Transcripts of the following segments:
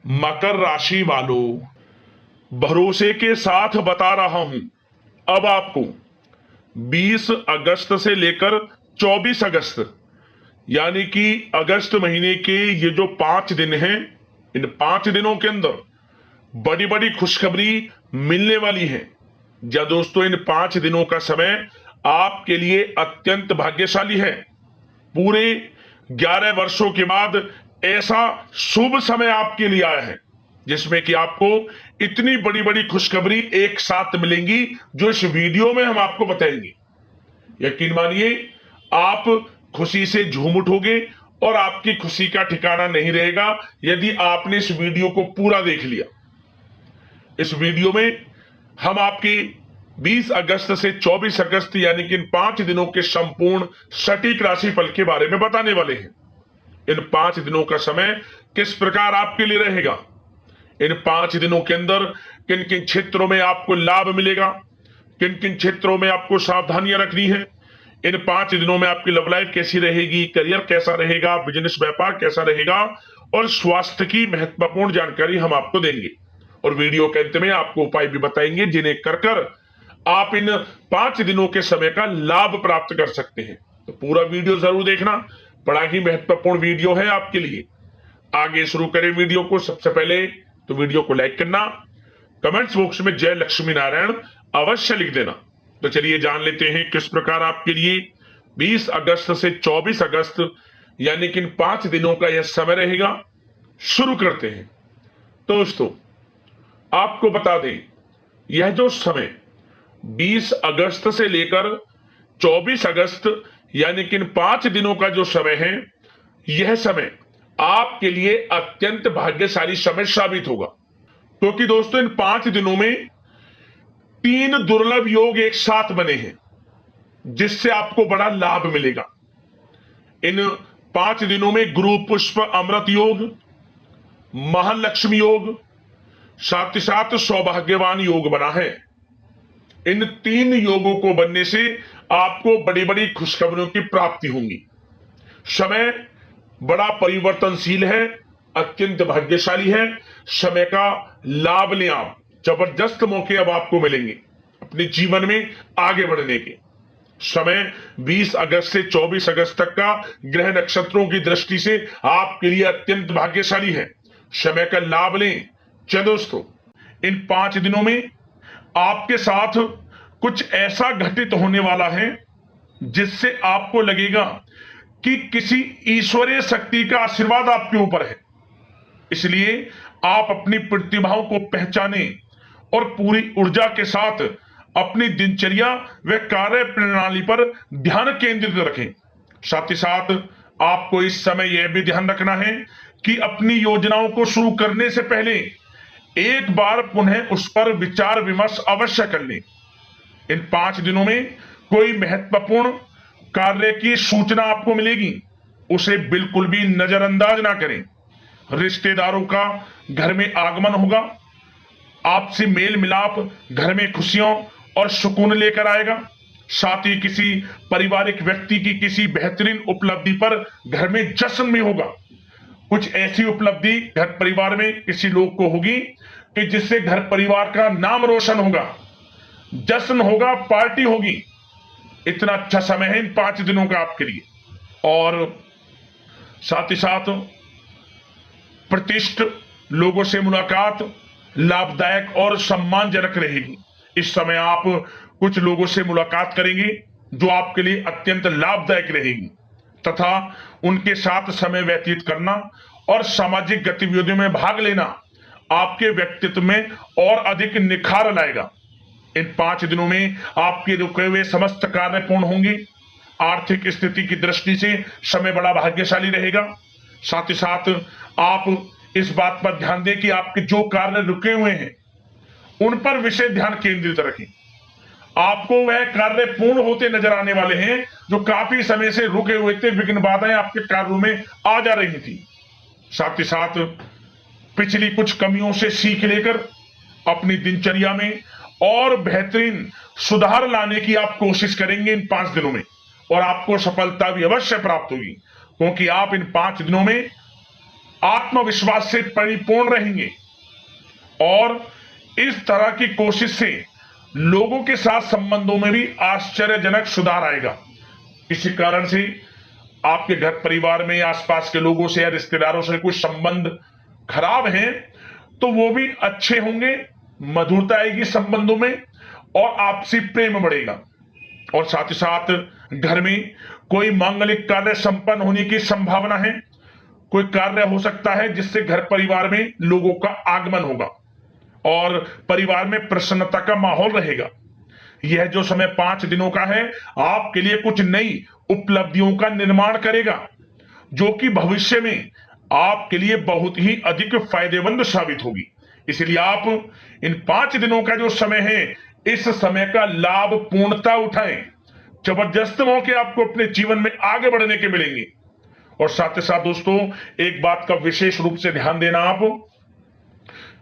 मकर राशि वालों, भरोसे के साथ बता रहा हूं, अब आपको 20 अगस्त से लेकर 24 अगस्त यानी कि अगस्त महीने के ये जो 5 दिन हैं, इन 5 दिनों के अंदर बड़ी बड़ी खुशखबरी मिलने वाली है। या दोस्तों, इन 5 दिनों का समय आपके लिए अत्यंत भाग्यशाली है। पूरे 11 वर्षों के बाद ऐसा शुभ समय आपके लिए आया है जिसमें कि आपको इतनी बड़ी बड़ी खुशखबरी एक साथ मिलेंगी जो इस वीडियो में हम आपको बताएंगे। यकीन मानिए, आप खुशी से झूम उठोगे और आपकी खुशी का ठिकाना नहीं रहेगा यदि आपने इस वीडियो को पूरा देख लिया। इस वीडियो में हम आपकी 20 अगस्त से 24 अगस्त यानी कि इन 5 दिनों के संपूर्ण सटीक राशिफल के बारे में बताने वाले हैं। इन 5 दिनों का समय किस प्रकार आपके लिए रहेगा, इन 5 दिनों के अंदर किन किन क्षेत्रों में आपको लाभ मिलेगा, किन किन क्षेत्रों में आपको सावधानियां रखनी है, इन 5 दिनों में आपकी लव लाइफ कैसी रहेगी, करियर कैसा रहेगा, बिजनेस व्यापार कैसा रहेगा और स्वास्थ्य की महत्वपूर्ण जानकारी हम आपको देंगे। और वीडियो के अंत में आपको उपाय भी बताएंगे जिन्हें कर कर आप इन 5 दिनों के समय का लाभ प्राप्त कर सकते हैं। तो पूरा वीडियो जरूर देखना, बड़ा ही महत्वपूर्ण वीडियो है आपके लिए। आगे शुरू करें वीडियो को। सबसे पहले तो वीडियो को लाइक करना, कमेंट्स बॉक्स में जय लक्ष्मी नारायण अवश्य लिख देना। तो चलिए जान लेते हैं किस प्रकार आपके लिए 20 अगस्त से 24 अगस्त यानी कि इन 5 दिनों का यह समय रहेगा। शुरू करते हैं। तो दोस्तों, आपको बता दें, यह जो समय 20 अगस्त से लेकर 24 अगस्त यानी कि इन 5 दिनों का जो समय है, यह समय आपके लिए अत्यंत भाग्यशाली समय साबित होगा। क्योंकि दोस्तों, इन 5 दिनों में 3 दुर्लभ योग एक साथ बने हैं जिससे आपको बड़ा लाभ मिलेगा। इन 5 दिनों में गुरु पुष्प अमृत योग, महालक्ष्मी योग, साथ ही साथ सौभाग्यवान योग बना है। इन 3 योगों को बनने से आपको बड़ी बड़ी खुशखबरियों की प्राप्ति होगी। समय बड़ा परिवर्तनशील है, अत्यंत भाग्यशाली है। समय का लाभ लें आप, जबरदस्त मौके अब आपको मिलेंगे अपने जीवन में आगे बढ़ने के। समय 20 अगस्त से 24 अगस्त तक का ग्रह नक्षत्रों की दृष्टि से आपके लिए अत्यंत भाग्यशाली है। समय का लाभ लें। चलो दोस्तों, इन 5 दिनों में आपके साथ कुछ ऐसा घटित होने वाला है जिससे आपको लगेगा कि किसी ईश्वरीय शक्ति का आशीर्वाद आपके ऊपर है। इसलिए आप अपनी प्रतिभाओं को पहचानें और पूरी ऊर्जा के साथ अपनी दिनचर्या व कार्य प्रणाली पर ध्यान केंद्रित रखें। साथ ही साथ आपको इस समय यह भी ध्यान रखना है कि अपनी योजनाओं को शुरू करने से पहले एक बार पुनः उस पर विचार विमर्श अवश्य कर लें। इन 5 दिनों में कोई महत्वपूर्ण कार्य की सूचना आपको मिलेगी, उसे बिल्कुल भी नजरअंदाज ना करें। रिश्तेदारों का घर में आगमन होगा, आपसी मेल मिलाप घर में खुशियों और सुकून लेकर आएगा। साथ ही किसी पारिवारिक व्यक्ति की किसी बेहतरीन उपलब्धि पर घर में जश्न भी होगा। कुछ ऐसी उपलब्धि घर परिवार में किसी लोग को होगी कि जिससे घर परिवार का नाम रोशन होगा, जश्न होगा, पार्टी होगी। इतना अच्छा समय है इन 5 दिनों का आपके लिए। और साथ ही साथ प्रतिष्ठित लोगों से मुलाकात लाभदायक और सम्मानजनक रहेगी। इस समय आप कुछ लोगों से मुलाकात करेंगे जो आपके लिए अत्यंत लाभदायक रहेगी तथा उनके साथ समय व्यतीत करना और सामाजिक गतिविधियों में भाग लेना आपके व्यक्तित्व में और अधिक निखार लाएगा। इन 5 दिनों में आपके रुके हुए समस्त कार्य पूर्ण होंगे। आर्थिक स्थिति की दृष्टि से समय बड़ा भाग्यशाली रहेगा। साथ ही साथ आप इस बात पर ध्यान दें कि आपके जो कार्य रुके हुए हैं उन पर विशेष ध्यान केंद्रित रखें। आपको वह कार्य पूर्ण होते नजर आने वाले हैं जो काफी समय से रुके हुए थे, विघ्न बाधाएं आपके कार्यों में आ जा रही थी। साथ ही साथ पिछली कुछ कमियों से सीख लेकर अपनी दिनचर्या में और बेहतरीन सुधार लाने की आप कोशिश करेंगे इन 5 दिनों में, और आपको सफलता भी अवश्य प्राप्त होगी क्योंकि आप इन 5 दिनों में आत्मविश्वास से परिपूर्ण रहेंगे और इस तरह की कोशिश से लोगों के साथ संबंधों में भी आश्चर्यजनक सुधार आएगा। इसी कारण से आपके घर परिवार में आसपास के लोगों से या रिश्तेदारों से कुछ संबंध खराब हैं तो वो भी अच्छे होंगे, मधुरता आएगी संबंधों में और आपसी प्रेम बढ़ेगा। और साथ ही साथ घर में कोई मांगलिक कार्य संपन्न होने की संभावना है। कोई कार्य हो सकता है जिससे घर परिवार में लोगों का आगमन होगा और परिवार में प्रसन्नता का माहौल रहेगा। यह जो समय 5 दिनों का है आपके लिए कुछ नई उपलब्धियों का निर्माण करेगा जो कि भविष्य में आपके लिए बहुत ही अधिक फायदेमंद साबित होगी। इसलिए आप इन 5 दिनों का जो समय है इस समय का लाभ पूर्णता उठाएं। जबरदस्त मौके आपको अपने जीवन में आगे बढ़ने के मिलेंगे। और साथ ही साथ दोस्तों एक बात का विशेष रूप से ध्यान देना आप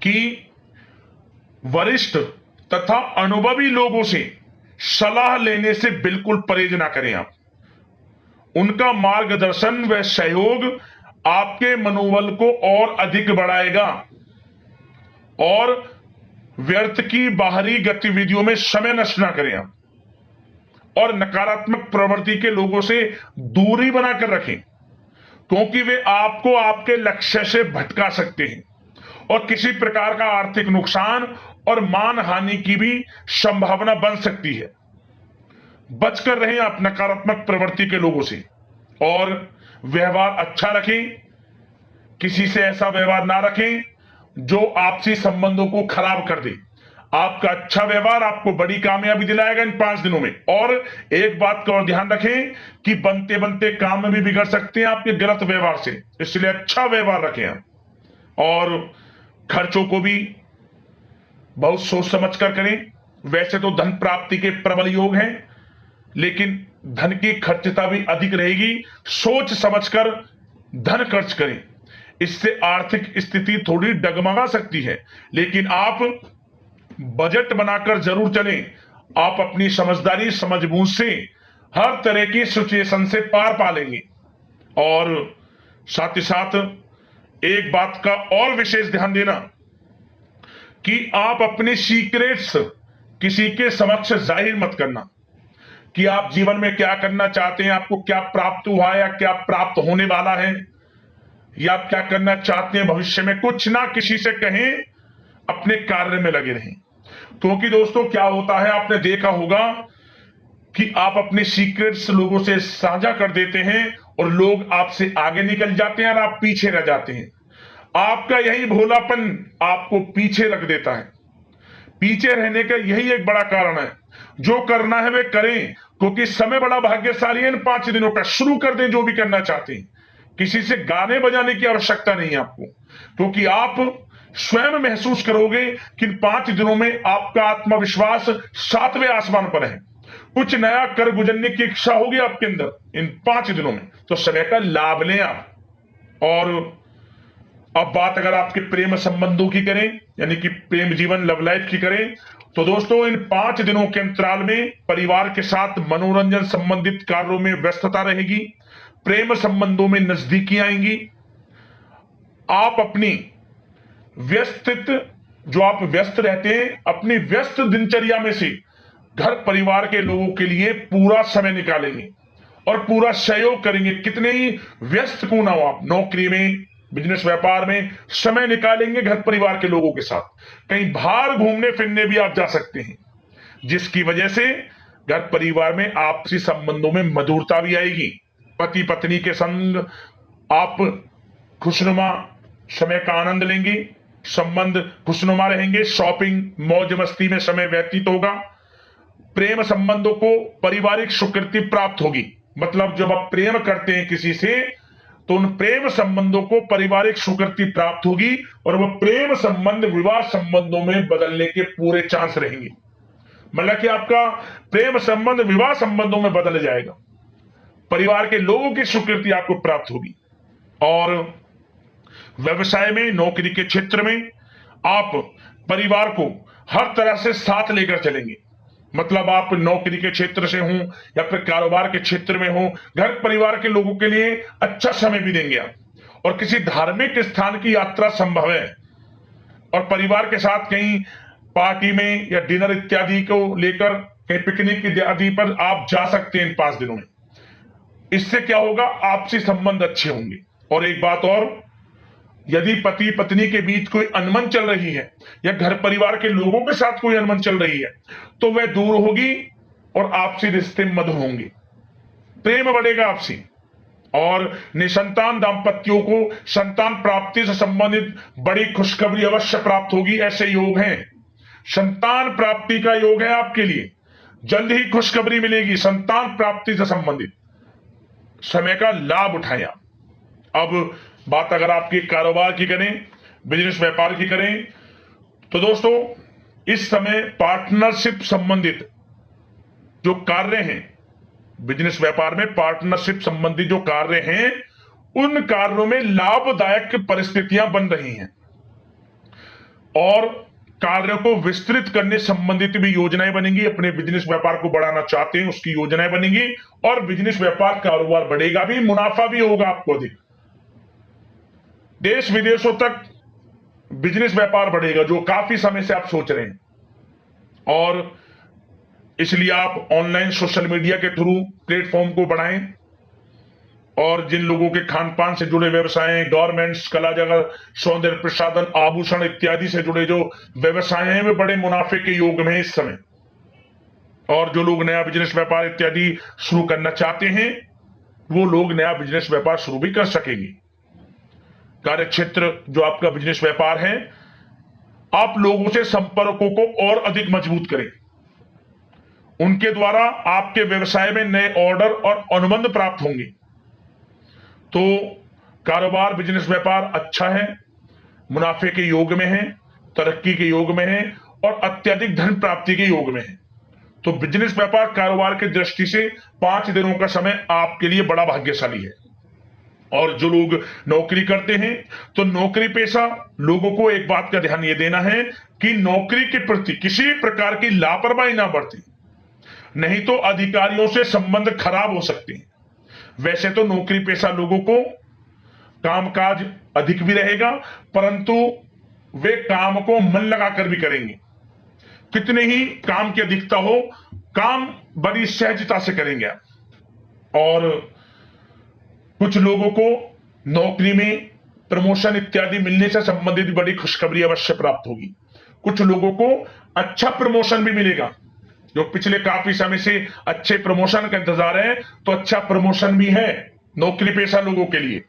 कि वरिष्ठ तथा अनुभवी लोगों से सलाह लेने से बिल्कुल परहेज ना करें आप। उनका मार्गदर्शन व सहयोग आपके मनोबल को और अधिक बढ़ाएगा और व्यर्थ की बाहरी गतिविधियों में समय नष्ट ना करें आप और नकारात्मक प्रवृत्ति के लोगों से दूरी बनाकर रखें क्योंकि वे आपको आपके लक्ष्य से भटका सकते हैं और किसी प्रकार का आर्थिक नुकसान और मान हानि की भी संभावना बन सकती है। बचकर रहें आप नकारात्मक प्रवृत्ति के लोगों से और व्यवहार अच्छा रखें। किसी से ऐसा व्यवहार ना रखें जो आपसी संबंधों को खराब कर दे। आपका अच्छा व्यवहार आपको बड़ी कामयाबी दिलाएगा इन 5 दिनों में। और एक बात का और ध्यान रखें कि बनते बनते काम में भी बिगड़ सकते हैं आपके गलत व्यवहार से, इसलिए अच्छा व्यवहार रखें आप। और खर्चों को भी बहुत सोच समझ कर करें। वैसे तो धन प्राप्ति के प्रबल योग हैं लेकिन धन की खर्चता भी अधिक रहेगी। सोच समझकर धन खर्च करें, इससे आर्थिक स्थिति थोड़ी डगमगा सकती है लेकिन आप बजट बनाकर जरूर चलें। आप अपनी समझदारी समझबूझ से हर तरह की सिचुएशन से पार पा लेंगे। और साथ ही साथ एक बात का और विशेष ध्यान देना कि आप अपने सीक्रेट्स किसी के समक्ष जाहिर मत करना कि आप जीवन में क्या करना चाहते हैं, आपको क्या प्राप्त हुआ है या क्या प्राप्त होने वाला है या आप क्या करना चाहते हैं भविष्य में। कुछ ना किसी से कहें, अपने कार्य में लगे रहें। क्योंकि दोस्तों क्या होता है आपने देखा होगा कि आप अपने सीक्रेट्स लोगों से साझा कर देते हैं और लोग आपसे आगे निकल जाते हैं और आप पीछे रह जाते हैं। आपका यही भोलापन आपको पीछे रख देता है। पीछे रहने का यही एक बड़ा कारण है। जो करना है वे करें क्योंकि समय बड़ा भाग्यशाली है। इन 5 दिनों का शुरू कर दें जो भी करना चाहते हैं। किसी से गाने बजाने की आवश्यकता नहीं है आपको क्योंकि आप स्वयं महसूस करोगे कि इन 5 दिनों में आपका आत्मविश्वास 7वें आसमान पर है। कुछ नया कर गुजरने की इच्छा होगी आपके अंदर इन 5 दिनों में, तो समय का लाभ लें आप। और अब बात अगर आपके प्रेम संबंधों की करें यानी कि प्रेम जीवन लव लाइफ की करें तो दोस्तों इन 5 दिनों के अंतराल में परिवार के साथ मनोरंजन संबंधित कार्यों में व्यस्तता रहेगी। प्रेम संबंधों में नजदीकी आएंगी। आप अपनी जो आप व्यस्त रहते हैं अपनी व्यस्त दिनचर्या में से घर परिवार के लोगों के लिए पूरा समय निकालेंगे और पूरा सहयोग करेंगे। कितने ही व्यस्त क्यों ना हो आप, नौकरी में, बिजनेस व्यापार में समय निकालेंगे घर परिवार के लोगों के साथ। कहीं बाहर घूमने फिरने भी आप जा सकते हैं जिसकी वजह से घर परिवार में आपसी संबंधों में मधुरता भी आएगी। पति पत्नी के संग आप खुशनुमा समय का आनंद लेंगे, संबंध खुशनुमा रहेंगे, शॉपिंग मौज मस्ती में समय व्यतीत होगा। प्रेम संबंधों को पारिवारिक स्वीकृति प्राप्त होगी। मतलब जब आप प्रेम करते हैं किसी से तो उन प्रेम संबंधों को पारिवारिक स्वीकृति प्राप्त होगी और वह प्रेम संबंध विवाह संबंधों में बदलने के पूरे चांस रहेंगे। मतलब कि आपका प्रेम संबंध विवाह संबंधों में बदल जाएगा। परिवार के लोगों की स्वीकृति आपको प्राप्त होगी। और व्यवसाय में, नौकरी के क्षेत्र में आप परिवार को हर तरह से साथ लेकर चलेंगे। मतलब आप नौकरी के क्षेत्र से हो या फिर कारोबार के क्षेत्र में हो, घर परिवार के लोगों के लिए अच्छा समय भी देंगे आप और किसी धार्मिक स्थान की यात्रा संभव है और परिवार के साथ कहीं पार्टी में या डिनर इत्यादि को लेकर कहीं पिकनिक इत्यादि पर आप जा सकते हैं इन 5 दिनों में। इससे क्या होगा, आपसी संबंध अच्छे होंगे। और एक बात और, यदि पति पत्नी के बीच कोई अनबन चल रही है या घर परिवार के लोगों के साथ कोई अनबन चल रही है तो वह दूर होगी और आपसी रिश्ते मधुर होंगे, प्रेम बढ़ेगा आपसी। और निसंतान दाम्पत्यों को संतान प्राप्ति से संबंधित बड़ी खुशखबरी अवश्य प्राप्त होगी। ऐसे योग हैं, संतान प्राप्ति का योग है आपके लिए, जल्द ही खुशखबरी मिलेगी संतान प्राप्ति से संबंधित। समय का लाभ उठाएं आप। अब बात अगर आपके कारोबार की करें, बिजनेस व्यापार की करें, तो दोस्तों इस समय पार्टनरशिप संबंधित जो कार्य हैं, बिजनेस व्यापार में पार्टनरशिप संबंधी जो कार्य हैं, उन कार्यों में लाभदायक परिस्थितियां बन रही हैं और कार्यों को विस्तृत करने संबंधित भी योजनाएं बनेंगी। अपने बिजनेस व्यापार को बढ़ाना चाहते हैं उसकी योजनाएं बनेंगी और बिजनेस व्यापार कारोबार बढ़ेगा भी, मुनाफा भी होगा आपको अधिक। देश विदेशों तक बिजनेस व्यापार बढ़ेगा जो काफी समय से आप सोच रहे हैं। और इसलिए आप ऑनलाइन सोशल मीडिया के थ्रू प्लेटफॉर्म को बढ़ाएं और जिन लोगों के खान पान से जुड़े व्यवसाय हैं, गारमेंट्स, कला जगत, सौंदर्य प्रसाधन, आभूषण इत्यादि से जुड़े जो व्यवसाय हैं वे बड़े मुनाफे के योग में इस समय। और जो लोग नया बिजनेस व्यापार इत्यादि शुरू करना चाहते हैं वो लोग नया बिजनेस व्यापार शुरू भी कर सकेंगे। कार्य क्षेत्र जो आपका बिजनेस व्यापार है, आप लोगों से संपर्कों को और अधिक मजबूत करें, उनके द्वारा आपके व्यवसाय में नए ऑर्डर और अनुबंध प्राप्त होंगे। तो कारोबार बिजनेस व्यापार अच्छा है, मुनाफे के योग में है, तरक्की के योग में है और अत्यधिक धन प्राप्ति के योग में है। तो बिजनेस व्यापार कारोबार की दृष्टि से 5 दिनों का समय आपके लिए बड़ा भाग्यशाली है। और जो लोग नौकरी करते हैं तो नौकरी पेशा लोगों को एक बात का ध्यान यह देना है कि नौकरी के प्रति किसी प्रकार की लापरवाही ना बरतें, नहीं तो अधिकारियों से संबंध खराब हो सकते हैं। वैसे तो नौकरी पेशा लोगों को कामकाज अधिक भी रहेगा, परंतु वे काम को मन लगाकर भी करेंगे। कितने ही काम की अधिकता हो, काम बड़ी सहजता से करेंगे आप। और कुछ लोगों को नौकरी में प्रमोशन इत्यादि मिलने से संबंधित बड़ी खुशखबरी अवश्य प्राप्त होगी। कुछ लोगों को अच्छा प्रमोशन भी मिलेगा, जो पिछले काफी समय से अच्छे प्रमोशन का इंतजार है तो अच्छा प्रमोशन भी है नौकरी पेशा लोगों के लिए।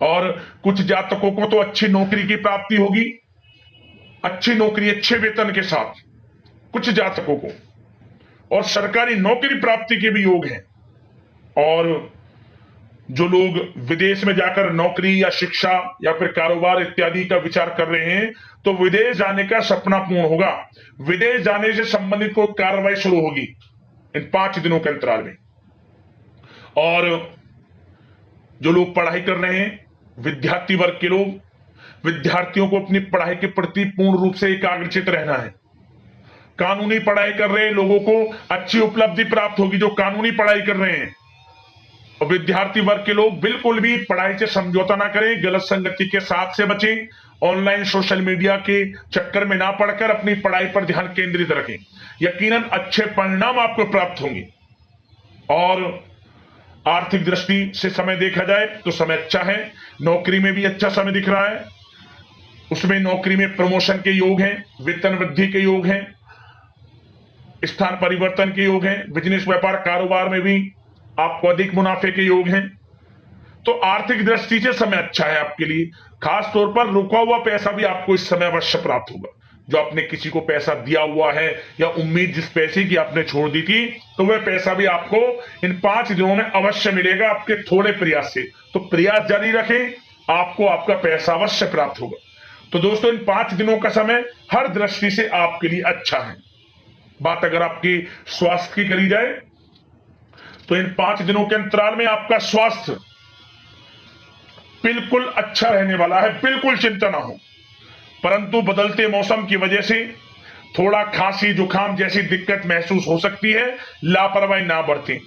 और कुछ जातकों को तो अच्छी नौकरी की प्राप्ति होगी, अच्छी नौकरी अच्छे वेतन के साथ कुछ जातकों को, और सरकारी नौकरी प्राप्ति के भी योग हैं। और जो लोग विदेश में जाकर नौकरी या शिक्षा या फिर कारोबार इत्यादि का विचार कर रहे हैं तो विदेश जाने का सपना पूर्ण होगा। विदेश जाने से संबंधित कोई कार्रवाई शुरू होगी इन 5 दिनों के अंतराल में। और जो लोग पढ़ाई कर रहे हैं, विद्यार्थी वर्ग के लोग, विद्यार्थियों को अपनी पढ़ाई के प्रति पूर्ण रूप से एकाग्रचित रहना है। कानूनी पढ़ाई कर रहे लोगों को अच्छी उपलब्धि प्राप्त होगी जो कानूनी पढ़ाई कर रहे हैं। और विद्यार्थी वर्ग के लोग बिल्कुल भी पढ़ाई से समझौता ना करें, गलत संगति के साथ से बचें, ऑनलाइन सोशल मीडिया के चक्कर में ना पड़कर अपनी पढ़ाई पर ध्यान केंद्रित रखें। यकीनन अच्छे परिणाम आपको प्राप्त होंगे। और आर्थिक दृष्टि से समय देखा जाए तो समय अच्छा है, नौकरी में भी अच्छा समय दिख रहा है। उसमें नौकरी में प्रमोशन के योग हैं, वेतन वृद्धि के योग हैं, स्थान परिवर्तन के योग हैं, बिजनेस व्यापार कारोबार में भी आपको अधिक मुनाफे के योग हैं। तो आर्थिक दृष्टि से समय अच्छा है आपके लिए। खास तौर पर रुका हुआ पैसा भी आपको इस समय अवश्य प्राप्त होगा। जो आपने किसी को पैसा दिया हुआ है या उम्मीद जिस पैसे की आपने छोड़ दी थी, तो वह पैसा भी आपको इन 5 दिनों में अवश्य मिलेगा आपके थोड़े प्रयास से। तो प्रयास जारी रखें, आपको आपका पैसा अवश्य प्राप्त होगा। तो दोस्तों इन 5 दिनों का समय हर दृष्टि से आपके लिए अच्छा है। बात अगर आपकी स्वास्थ्य की करी जाए तो इन 5 दिनों के अंतराल में आपका स्वास्थ्य बिल्कुल अच्छा रहने वाला है, बिल्कुल चिंता ना हो। परंतु बदलते मौसम की वजह से थोड़ा खांसी जुकाम जैसी दिक्कत महसूस हो सकती है, लापरवाही ना बरतें।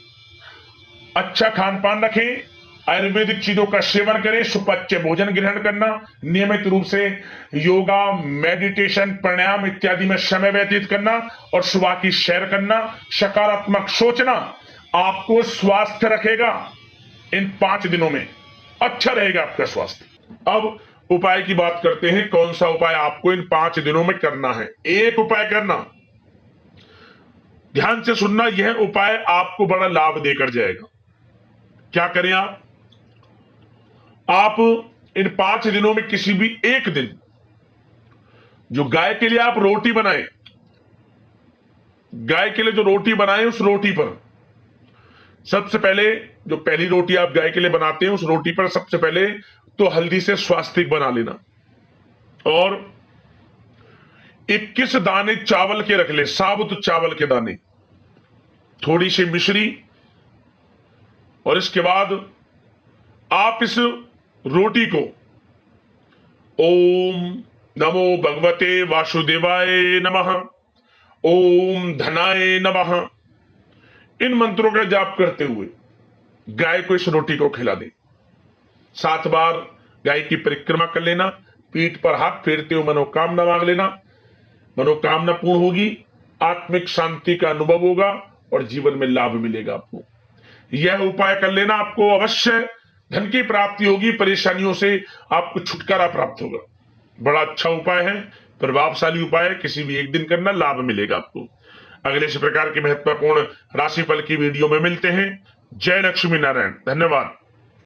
अच्छा खान पान रखें, आयुर्वेदिक चीजों का सेवन करें, सुपच्य भोजन ग्रहण करना, नियमित रूप से योगा, मेडिटेशन, प्राणायाम इत्यादि में समय व्यतीत करना और सुबह की सैर करना, सकारात्मक सोचना आपको स्वास्थ्य रखेगा। इन 5 दिनों में अच्छा रहेगा आपका स्वास्थ्य। अब उपाय की बात करते हैं, कौन सा उपाय आपको इन 5 दिनों में करना है। एक उपाय करना, ध्यान से सुनना, यह उपाय आपको बड़ा लाभ देकर जाएगा। क्या करें आप इन 5 दिनों में किसी भी एक दिन जो गाय के लिए आप रोटी बनाएं, गाय के लिए जो रोटी बनाएं, उस रोटी पर सबसे पहले, जो पहली रोटी आप गाय के लिए बनाते हैं, उस रोटी पर सबसे पहले तो हल्दी से स्वास्तिक बना लेना और 21 दाने चावल के रख ले, साबुत चावल के दाने, थोड़ी सी मिश्री, और इसके बाद आप इस रोटी को ओम नमो भगवते वासुदेवाय नमः, ओम धनाय नमः, इन मंत्रों का जाप करते हुए गाय को इस रोटी को खिला दें। 7 बार गाय की परिक्रमा कर लेना, पीठ पर हाथ फेरते हुए मनोकामना मांग लेना, मनोकामना पूर्ण होगी, आत्मिक शांति का अनुभव होगा और जीवन में लाभ मिलेगा आपको। यह उपाय कर लेना, आपको अवश्य धन की प्राप्ति होगी, परेशानियों से आपको छुटकारा प्राप्त होगा। बड़ा अच्छा उपाय है, प्रभावशाली उपाय है, किसी भी एक दिन करना, लाभ मिलेगा आपको। अगले इस प्रकार के महत्वपूर्ण राशिफल की वीडियो में मिलते हैं। जय लक्ष्मी नारायण, धन्यवाद।